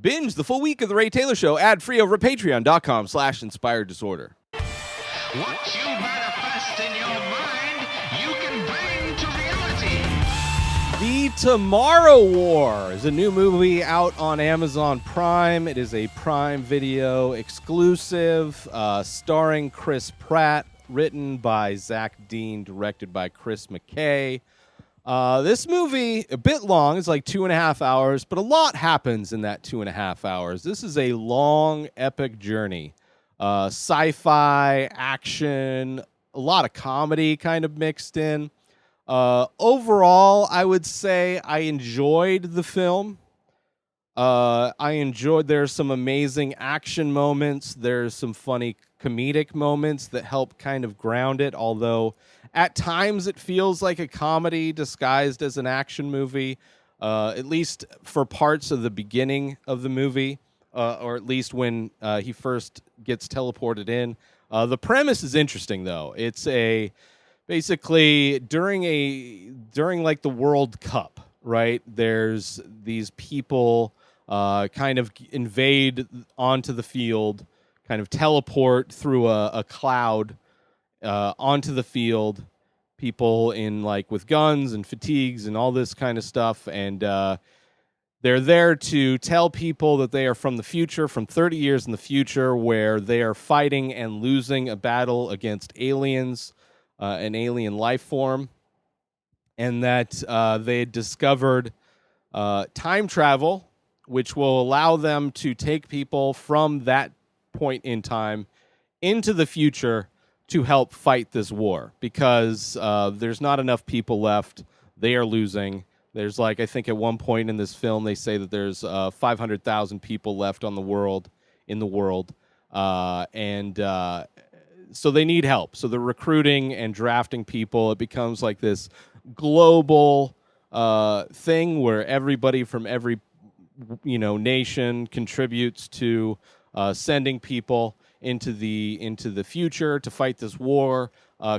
Binge the full week of The Ray Taylor Show ad-free over at patreon.com/inspireddisorder. What you manifest in your mind, you can bring to reality. The Tomorrow War is a new movie out on Amazon Prime. It is a Prime Video exclusive, starring Chris Pratt, written by Zach Dean, directed by Chris McKay. This movie, a bit long, it's like 2.5 hours, but a lot happens in that 2.5 hours. This is a long, epic journey. Sci-fi, action, a lot of comedy kind of mixed in. Overall, I would say I enjoyed the film. There's some amazing action moments. There's some funny comedic moments that help kind of ground it, although at times it feels like a comedy disguised as an action movie, at least for parts of the beginning of the movie, or at least when he first gets teleported in. The premise is interesting, though. It's basically during like the World Cup, right? There's these people kind of invade onto the field, kind of teleport through a cloud onto the field, people in like with guns and fatigues and all this kind of stuff, and they're there to tell people that they are from the future, from 30 years in the future, where they are fighting and losing a battle against aliens, an alien life form, and that they had discovered time travel, which will allow them to take people from that point in time into the future to help fight this war, because there's not enough people left. They are losing. There's like, I think at one point in this film, they say that there's 500,000 people left in the world. So they need help. So they're recruiting and drafting people. It becomes like this global thing where everybody from every nation contributes to sending people into the future to fight this war.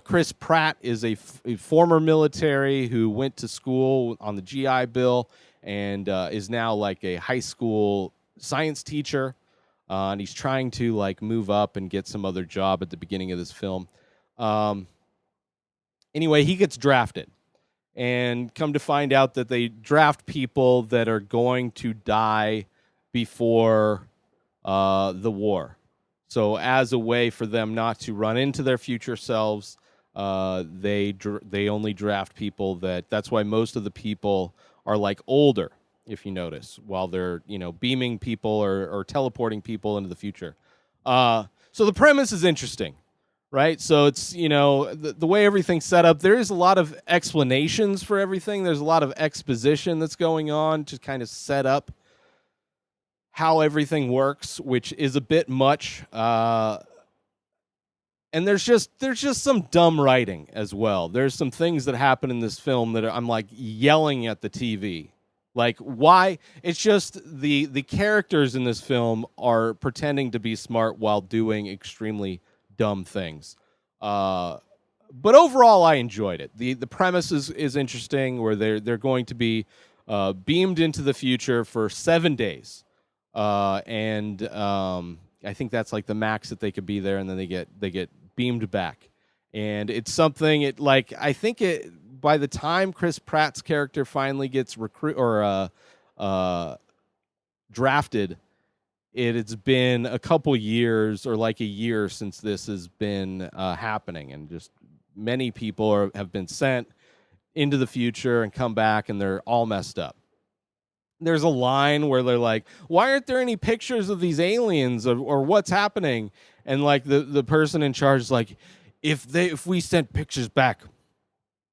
Chris Pratt is a former military who went to school on the GI Bill and is now like a high school science teacher, and he's trying to like move up and get some other job at the beginning of this film. Anyway, he gets drafted, and come to find out that they draft people that are going to die before the war. So as a way for them not to run into their future selves, they only draft people that's why most of the people are like older, if you notice, while they're, beaming people or teleporting people into the future. So the premise is interesting, right? So it's, the way everything's set up, there is a lot of explanations for everything. There's a lot of exposition that's going on to kind of set up how everything works, which is a bit much. And there's just some dumb writing as well. There's some things that happen in this film that I'm like yelling at the TV. Like, why? It's just the characters in this film are pretending to be smart while doing extremely dumb things. But overall, I enjoyed it. The premise is interesting, where they're going to be beamed into the future for 7 days. And I think that's like the max that they could be there, and then they get beamed back. And it's something by the time Chris Pratt's character finally gets drafted, it's been a couple years or like a year since this has been happening, and just many people have been sent into the future and come back, and they're all messed up. There's a line where they're like, why aren't there any pictures of these aliens or what's happening? And like the person in charge is like, if we sent pictures back,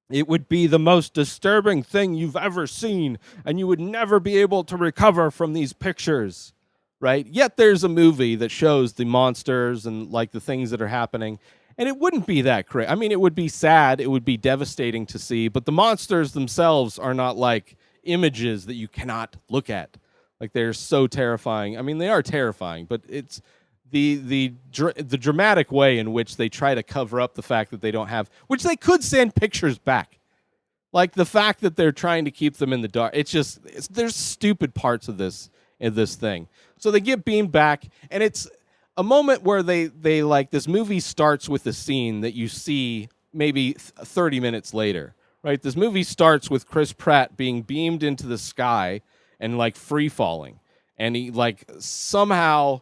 it would be the most disturbing thing you've ever seen, and you would never be able to recover from these pictures, right? Yet there's a movie that shows the monsters and like the things that are happening, and it wouldn't be that crazy. I mean, it would be sad, it would be devastating to see, but the monsters themselves are not like images that you cannot look at. Like, they're so terrifying. I mean, they are terrifying, but it's the dramatic way in which they try to cover up the fact that they don't have, which they could send pictures back. Like the fact that they're trying to keep them in the dark. There's stupid parts of this in this thing. So they get beamed back, and it's a moment where they like, this movie starts with a scene that you see maybe 30 minutes later, right? This movie starts with Chris Pratt being beamed into the sky and like free falling, and he like somehow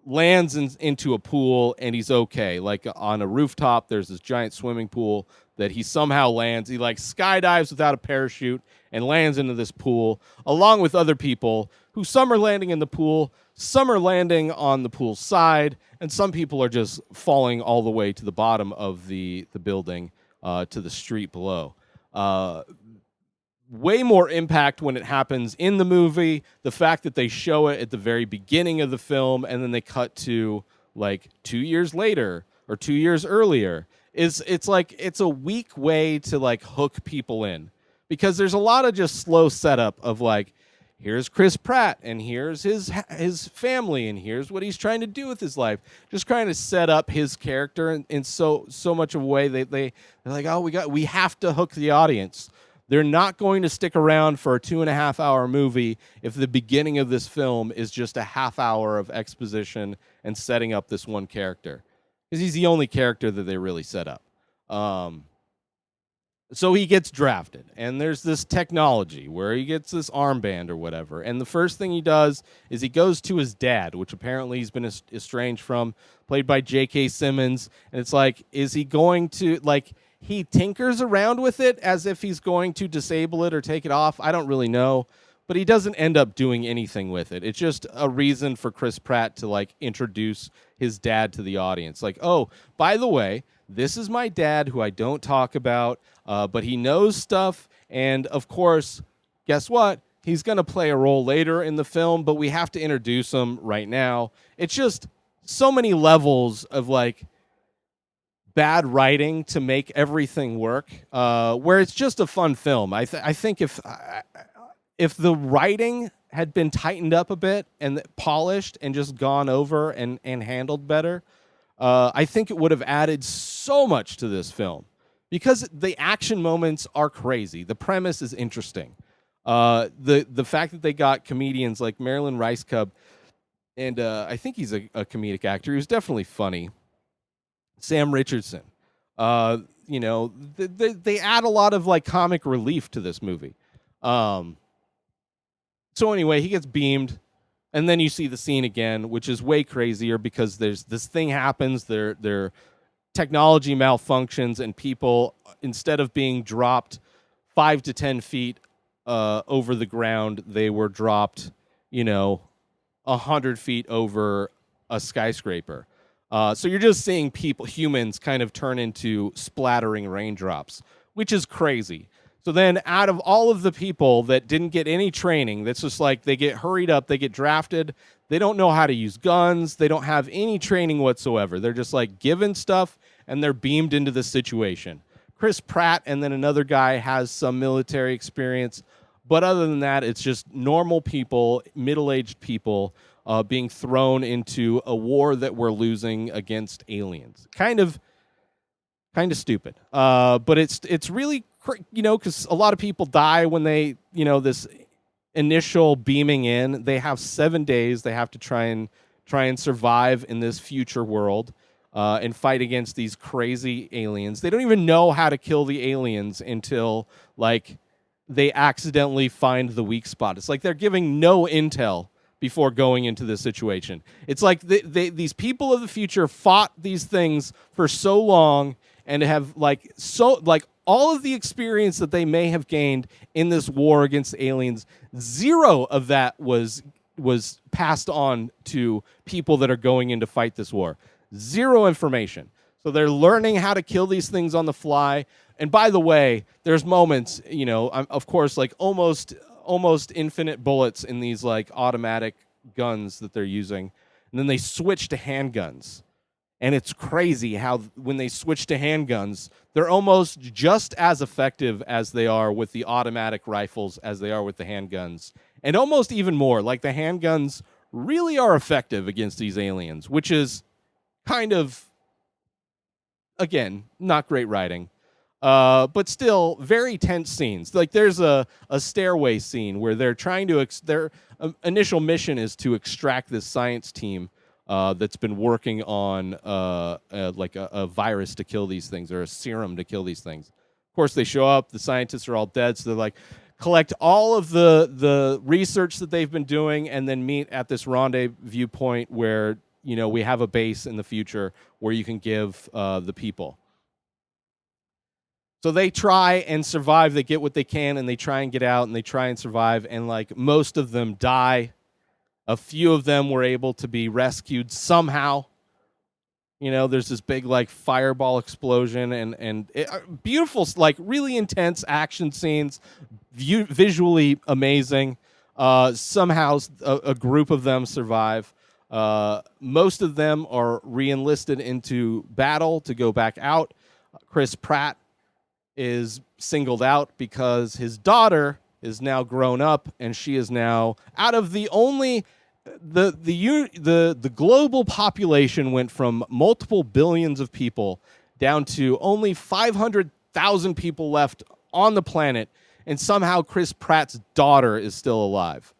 lands into a pool, and he's okay. Like on a rooftop, there's this giant swimming pool that he somehow lands. He like skydives without a parachute and lands into this pool along with other people who, some are landing in the pool, some are landing on the pool side, and some people are just falling all the way to the bottom of the building, to the street below. Way more impact when it happens in the movie. The fact that they show it at the very beginning of the film and then they cut to like 2 years later or 2 years earlier it's like, it's a weak way to like hook people in, because there's a lot of just slow setup of like, here's Chris Pratt and here's his family and here's what he's trying to do with his life, just trying to set up his character in so much of a way they're like, oh, we have to hook the audience. They're not going to stick around for a 2.5 hour movie if the beginning of this film is just a half hour of exposition and setting up this one character, because he's the only character that they really set up. So he gets drafted, and there's this technology where he gets this armband or whatever. And the first thing he does is he goes to his dad, which apparently he's been estranged from, played by J.K. Simmons. And it's like, is he going to, like, he tinkers around with it as if he's going to disable it or take it off. I don't really know, but he doesn't end up doing anything with it. It's just a reason for Chris Pratt to like introduce his dad to the audience. Like, oh, by the way, this is my dad who I don't talk about, but he knows stuff. And of course, guess what? He's going to play a role later in the film, but we have to introduce him right now. It's just so many levels of like bad writing to make everything work, where it's just a fun film. I think if the writing had been tightened up a bit and polished and just gone over and handled better, I think it would have added so much to this film, because the action moments are crazy. The premise is interesting. The fact that they got comedians like Marilyn Rice Cub, and I think he's a comedic actor. He was definitely funny. Sam Richardson. They add a lot of like comic relief to this movie. So anyway, he gets beamed, and then you see the scene again, which is way crazier because there's this thing happens. Their technology malfunctions, and people, instead of being dropped 5 to 10 feet over the ground, they were dropped, 100 feet over a skyscraper. So you're just seeing humans kind of turn into splattering raindrops, which is crazy. So then out of all of the people that didn't get any training, that's just like they get hurried up, they get drafted, they don't know how to use guns, they don't have any training whatsoever. They're just like given stuff, and they're beamed into the situation. Chris Pratt and then another guy has some military experience, but other than that, it's just normal people, middle-aged people, being thrown into a war that we're losing against aliens. Kind of stupid. But it's really, because a lot of people die when they, this initial beaming in. They have 7 days. They have to try and survive in this future world, and fight against these crazy aliens. They don't even know how to kill the aliens until like they accidentally find the weak spot. It's like they're giving no intel before going into this situation. It's like these people of the future fought these things for so long and have all of the experience that they may have gained in this war against aliens, zero of that was passed on to people that are going in to fight this war. Zero information. So they're learning how to kill these things on the fly. And by the way, there's moments, of course, like almost infinite bullets in these like automatic guns that they're using. And then they switch to handguns. And it's crazy how when they switch to handguns, they're almost just as effective as they are with the automatic rifles as they are with the handguns. And almost even more, like the handguns really are effective against these aliens, which is kind of, again, not great writing. But still very tense scenes. Like there's a stairway scene where they're trying to their initial mission is to extract this science team that's been working on like a virus to kill these things, or a serum to kill these things. Of course, they show up. The scientists are all dead, so they're like, collect all of the research that they've been doing, and then meet at this rendezvous point where we have a base in the future where you can give the people. So they try and survive. They get what they can, and they try and get out, and they try and survive. And like most of them die. A few of them were able to be rescued somehow. There's this big like fireball explosion, and beautiful, like really intense action scenes, visually amazing. Somehow a group of them survive. Most of them are re-enlisted into battle to go back out. Chris Pratt is singled out because his daughter is now grown up, and she is now out of the only the global population went from multiple billions of people down to only 500,000 people left on the planet, and somehow Chris Pratt's daughter is still alive.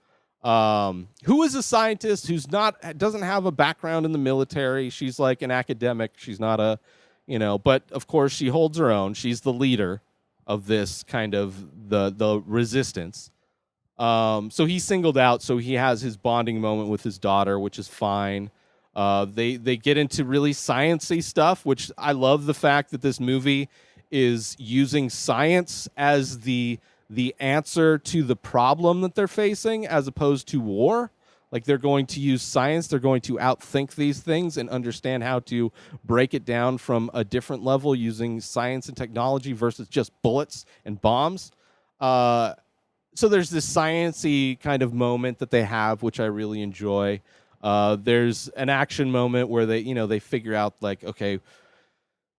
Who is a scientist who's doesn't have a background in the military. She's like an academic. She's not a but of course she holds her own. She's the leader of this kind of the resistance. So he's singled out, so he has his bonding moment with his daughter, which is fine. They get into really sciencey stuff, which I love the fact that this movie is using science as the answer to the problem that they're facing, as opposed to war. Like they're going to use science, they're going to outthink these things and understand how to break it down from a different level using science and technology versus just bullets and bombs. So there's this science-y kind of moment that they have, which I really enjoy. There's an action moment where they figure out like, okay,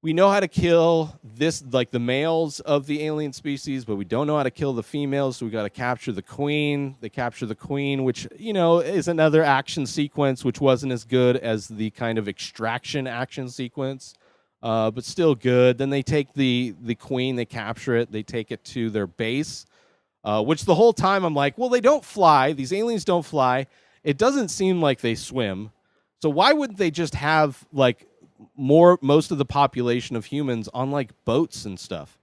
we know how to kill this, like the males of the alien species, but we don't know how to kill the females, so we got to capture the queen. They capture the queen, which, is another action sequence, which wasn't as good as the kind of extraction action sequence, but still good. Then they take the queen, they capture it, they take it to their base, which the whole time I'm like, well, they don't fly. These aliens don't fly. It doesn't seem like they swim. So why wouldn't they just have like most of the population of humans on like boats and stuff,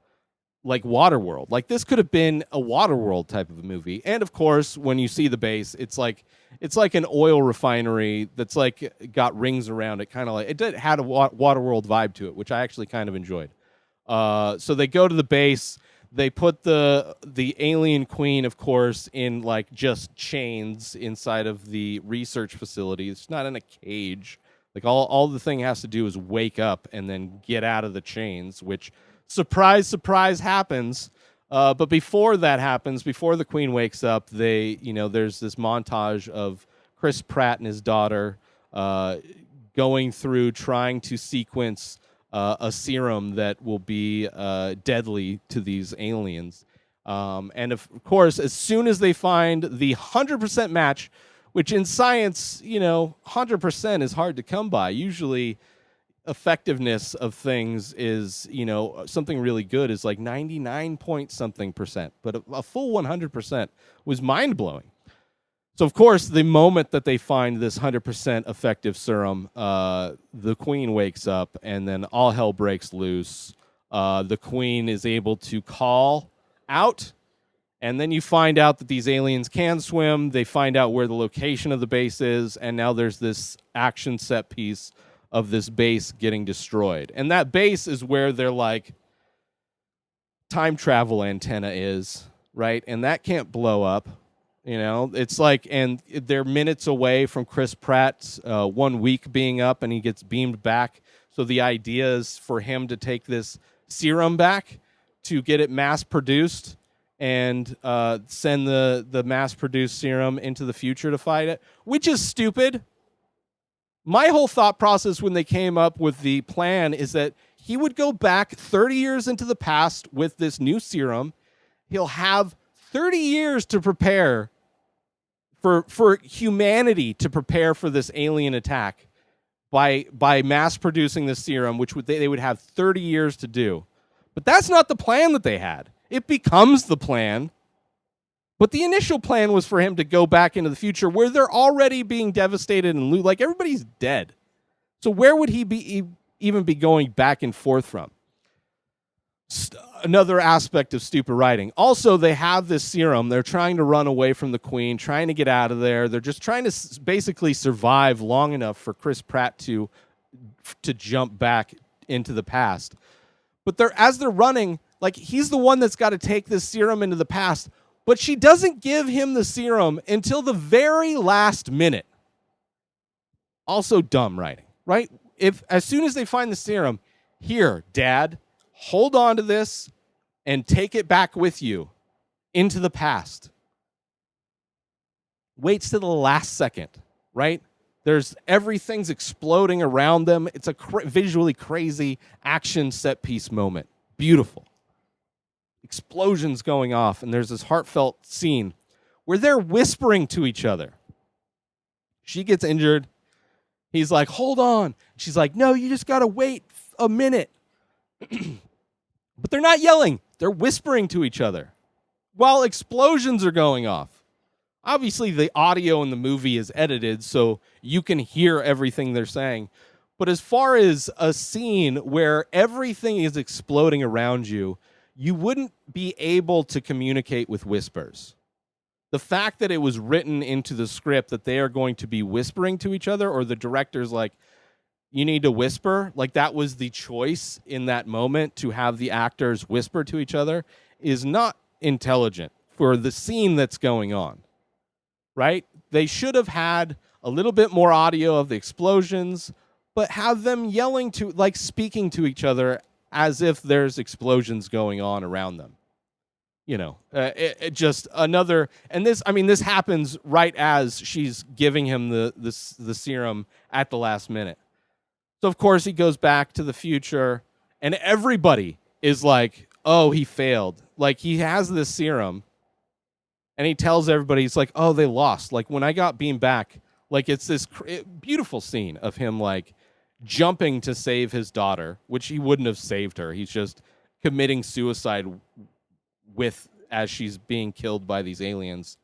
like Waterworld? Like this could have been a Waterworld type of a movie. And of course, when you see the base, it's like an oil refinery that's like got rings around it, kind of like it had a Waterworld vibe to it, which I actually kind of enjoyed. So they go to the base. They put the alien queen, of course, in like just chains inside of the research facility. It's not in a cage. Like all the thing has to do is wake up and then get out of the chains, which, surprise, surprise, happens. But before that happens, before the queen wakes up, there's this montage of Chris Pratt and his daughter going through trying to sequence a serum that will be deadly to these aliens. And of course, as soon as they find the 100% match, which in science, 100% is hard to come by. Usually effectiveness of things is, something really good is like 99 point something percent. But a full 100% was mind-blowing. So, of course, the moment that they find this 100% effective serum, the queen wakes up, and then all hell breaks loose. The queen is able to call out, and then you find out that these aliens can swim. They find out where the location of the base is, and now there's this action set piece of this base getting destroyed. And that base is where their, like, time travel antenna is, right? And that can't blow up. It's like, and they're minutes away from Chris Pratt's 1 week being up, and he gets beamed back. So the idea is for him to take this serum back to get it mass-produced and send the mass-produced serum into the future to fight it, which is stupid. My whole thought process when they came up with the plan is that he would go back 30 years into the past with this new serum. He'll have 30 years to prepare for humanity to prepare for this alien attack by mass producing this serum, which they would have 30 years to do. But that's not the plan that they had. It becomes the plan. But the initial plan was for him to go back into the future where they're already being devastated and like everybody's dead. So where would he be even be going back and forth from? Another aspect of stupid writing. Also, they have this serum. They're trying to run away from the queen, trying to get out of there. They're just trying to basically survive long enough for Chris Pratt to jump back into the past. But as they're running, like he's the one that's got to take this serum into the past. But she doesn't give him the serum until the very last minute. Also dumb writing, right? As soon as they find the serum, here, Dad, hold on to this and take it back with you into the past. Waits to the last second, right? Everything's exploding around them. It's a visually crazy action set piece moment. Beautiful. Explosions going off, and there's this heartfelt scene where they're whispering to each other. She gets injured. He's like, hold on. She's like, no, you just got to wait a minute. But they're not yelling. They're whispering to each other while explosions are going off. Obviously, the audio in the movie is edited, so you can hear everything they're saying. But as far as a scene where everything is exploding around you, you wouldn't be able to communicate with whispers. The fact that it was written into the script that they are going to be whispering to each other, or the director's like, you need to whisper, like that was the choice in that moment to have the actors whisper to each other, is not intelligent for the scene that's going on, right? They should have had a little bit more audio of the explosions, but have them yelling to, like speaking to each other as if there's explosions going on around them. You know, it just another, and this happens right as she's giving him the serum at the last minute. So of course he goes back to the future, and everybody is like, oh, he failed. Like he has this serum, and he tells everybody, he's like, oh, they lost. Like when I got beamed back, like it's this beautiful scene of him like jumping to save his daughter, which he wouldn't have saved her. He's just committing suicide as she's being killed by these aliens.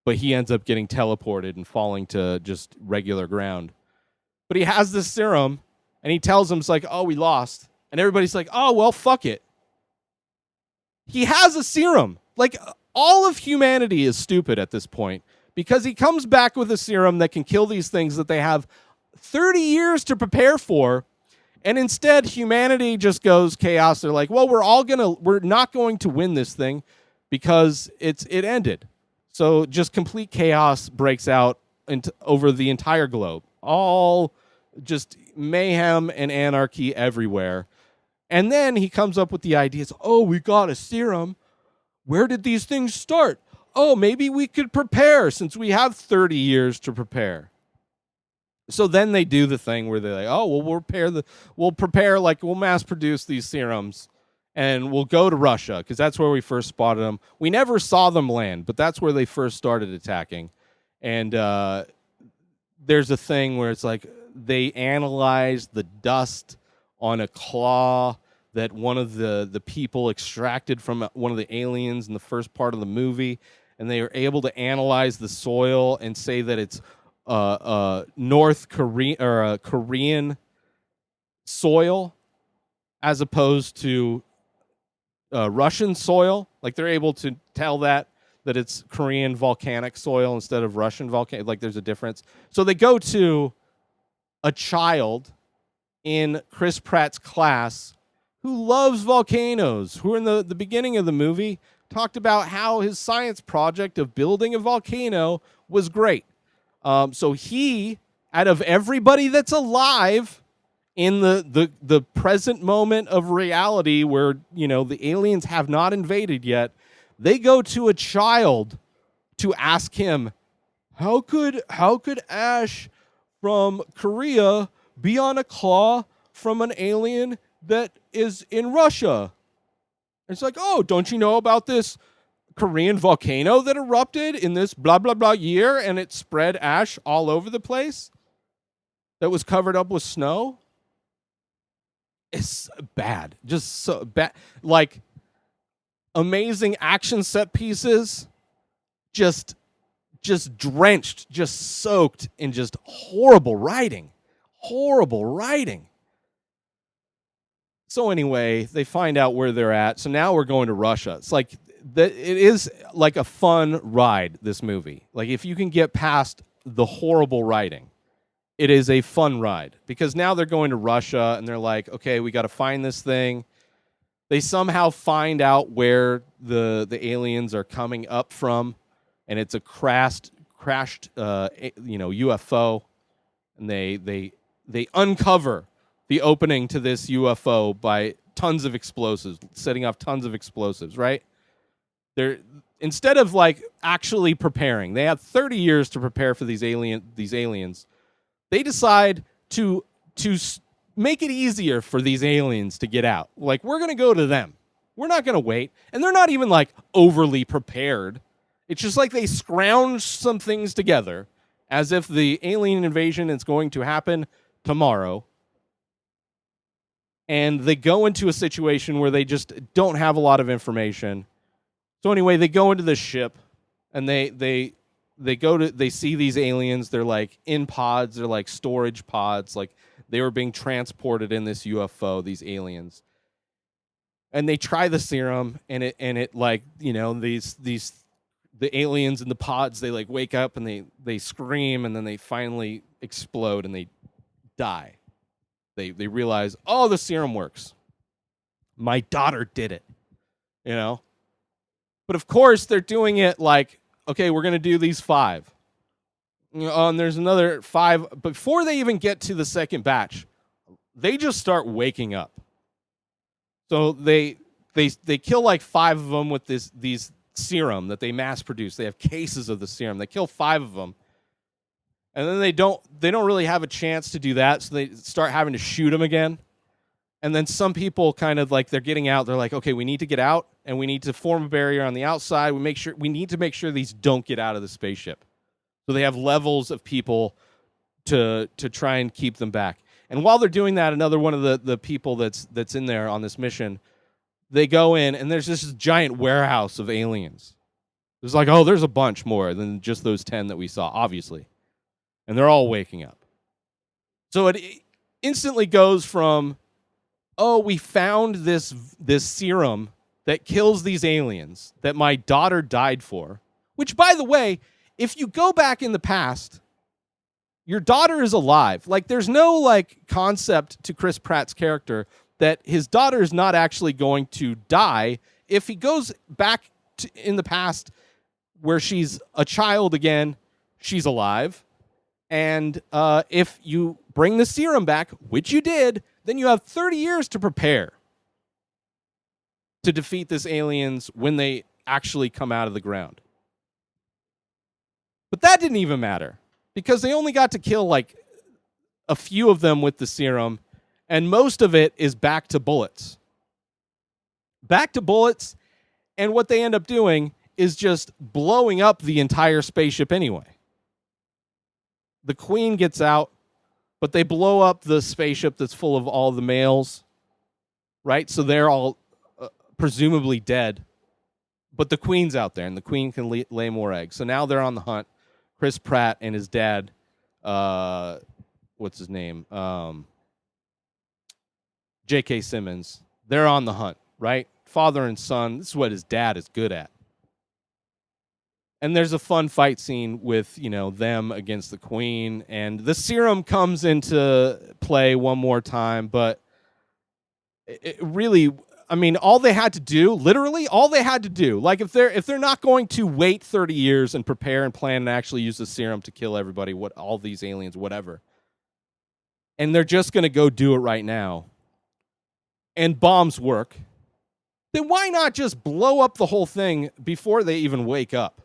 But he ends up getting teleported and falling to just regular ground. But he has this serum, and he tells them, it's like, oh, we lost. And everybody's like, oh, well, fuck it. He has a serum. Like, all of humanity is stupid at this point because he comes back with a serum that can kill these things that they have 30 years to prepare for, and instead humanity just goes chaos. They're like, well, we're not going to win this thing because it ended. So just complete chaos breaks out over the entire globe. All just mayhem and anarchy everywhere. And then he comes up with the ideas, oh, we got a serum. Where did these things start? Oh, maybe we could prepare since we have 30 years to prepare. So then they do the thing where they're like, oh, well, we'll mass produce these serums and we'll go to Russia because that's where we first spotted them. We never saw them land, but that's where they first started attacking. And there's a thing where it's like they analyzed the dust on a claw that one of the people extracted from one of the aliens in the first part of the movie, and they were able to analyze the soil and say that it's North Korean or Korean soil as opposed to Russian soil. Like they're able to tell that it's Korean volcanic soil instead of Russian volcanic. Like there's a difference. So they go to a child in Chris Pratt's class who loves volcanoes, who in the beginning of the movie talked about how his science project of building a volcano was great. So he, out of everybody that's alive in the present moment of reality where, you know, the aliens have not invaded yet, they go to a child to ask him, how could Ash from Korea be on a claw from an alien that is in Russia? It's like, oh, don't you know about this Korean volcano that erupted in this blah, blah, blah year and it spread ash all over the place that was covered up with snow? It's bad. Just so bad. Like, amazing action set pieces, just drenched, just soaked in just horrible writing. Horrible writing. So anyway, they find out where they're at. So now we're going to Russia. It's like it is like a fun ride, this movie. Like, if you can get past the horrible writing, it is a fun ride, because now they're going to Russia and they're like, okay, we got to find this thing. They somehow find out where the aliens are coming up from, and it's a crashed UFO, and they uncover the opening to this UFO by tons of explosives, setting off tons of explosives, right? They're, instead of like actually preparing, they have 30 years to prepare for these aliens. They decide to make it easier for these aliens to get out. Like, we're going to go to them. We're not going to wait. And they're not even like overly prepared. It's just like they scrounge some things together as if the alien invasion is going to happen tomorrow. And they go into a situation where they just don't have a lot of information. So anyway, they go into the ship, and they see these aliens. They're like in pods. They're like storage pods. Like, they were being transported in this UFO, these aliens. And they try the serum, and it like, the aliens in the pods, they like wake up and they scream, and then they finally explode and they die. They realize, oh, the serum works. My daughter did it. But of course, they're doing it like, okay, we're going to do these 5. And there's another 5. Before they even get to the second batch, they just start waking up. So they kill like 5 of them with these serum that they mass produce. They have cases of the serum. They kill 5 of them. And then they don't really have a chance to do that, so they start having to shoot them again. And then some people kind of like, they're getting out. They're like, okay, we need to get out, and we need to form a barrier on the outside. We need to make sure these don't get out of the spaceship. So they have levels of people to try and keep them back. And while they're doing that, another one of the people that's in there on this mission, they go in, and there's this giant warehouse of aliens. There's like, oh, there's a bunch more than just those 10 that we saw, obviously. And they're all waking up. So it instantly goes from, oh, we found this serum that kills these aliens that my daughter died for, which, by the way, if you go back in the past, your daughter is alive. Like, there's no like concept to Chris Pratt's character that his daughter is not actually going to die. If he goes back in the past where she's a child again, she's alive. And if you bring the serum back, which you did, then you have 30 years to prepare to defeat this aliens when they actually come out of the ground. But that didn't even matter, because they only got to kill like a few of them with the serum, and most of it is back to bullets. Back to bullets, and what they end up doing is just blowing up the entire spaceship anyway. The Queen gets out, but they blow up the spaceship that's full of all the males, right? So they're all presumably dead. But the Queen's out there, and the Queen can lay more eggs. So now they're on the hunt. Chris Pratt and his dad, what's his name? J.K. Simmons. They're on the hunt, right? Father and son. This is what his dad is good at. And there's a fun fight scene with, them against the Queen. And the serum comes into play one more time. But it really, I mean, all they had to do, literally, like if they're not going to wait 30 years and prepare and plan and actually use the serum to kill everybody, all these aliens, whatever, and they're just going to go do it right now, and bombs work, then why not just blow up the whole thing before they even wake up?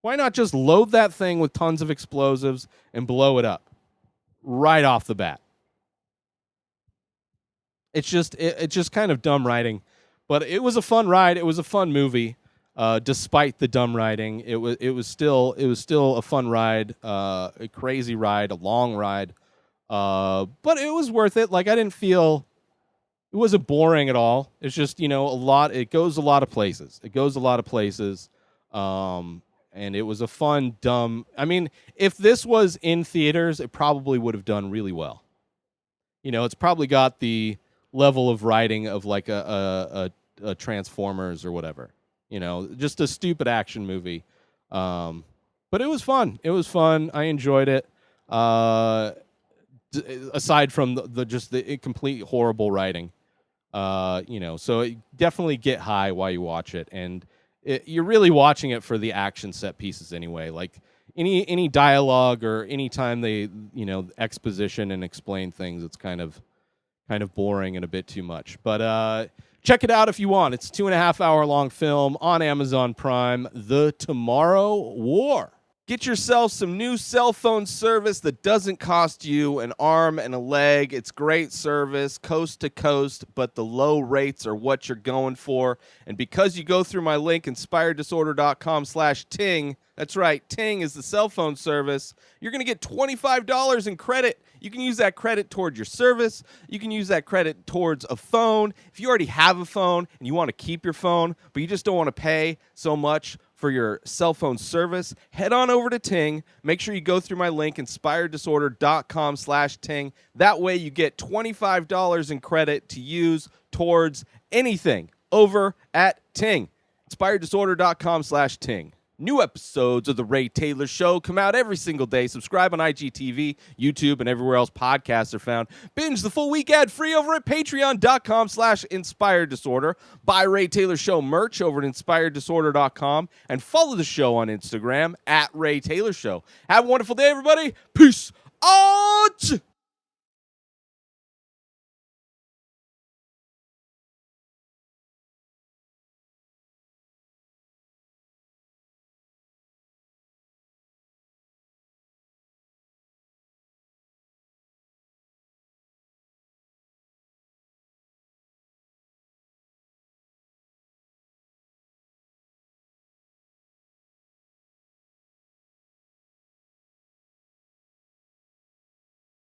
Why not just load that thing with tons of explosives and blow it up right off the bat? It's just kind of dumb writing, but it was a fun ride. It was a fun movie, despite the dumb writing. It was still a fun ride, a crazy ride, a long ride, but it was worth it. Like, I didn't feel It wasn't boring at all. It's just, a lot. It goes a lot of places. And it was a fun, dumb. I mean, if this was in theaters, it probably would have done really well. It's probably got the level of writing of like a Transformers or whatever. Just a stupid action movie. But it was fun. I enjoyed it. Aside from the complete horrible writing. So definitely get high while you watch it, and you're really watching it for the action set pieces anyway. Like any dialogue or any time they exposition and explain things, it's kind of boring and a bit too much. But check it out if you want. It's a 2.5 hour long film on Amazon Prime, The Tomorrow War. Get yourself some new cell phone service that doesn't cost you an arm and a leg. It's great service, coast to coast, but the low rates are what you're going for. And because you go through my link, inspireddisorder.com/ting, that's right, Ting is the cell phone service, you're going to get $25 in credit. You can use that credit towards your service. You can use that credit towards a phone. If you already have a phone and you want to keep your phone, but you just don't want to pay so much for your cell phone service, head on over to Ting. Make sure you go through my link, inspireddisorder.com/ting. That way you get $25 in credit to use towards anything over at Ting. inspireddisorder.com/ting. New episodes of The Ray Taylor Show come out every single day. Subscribe on IGTV, YouTube, and everywhere else podcasts are found. Binge the full week ad-free over at patreon.com/inspireddisorder. Buy Ray Taylor Show merch over at inspireddisorder.com. And follow the show on Instagram at Ray Taylor Show. Have a wonderful day, everybody. Peace out.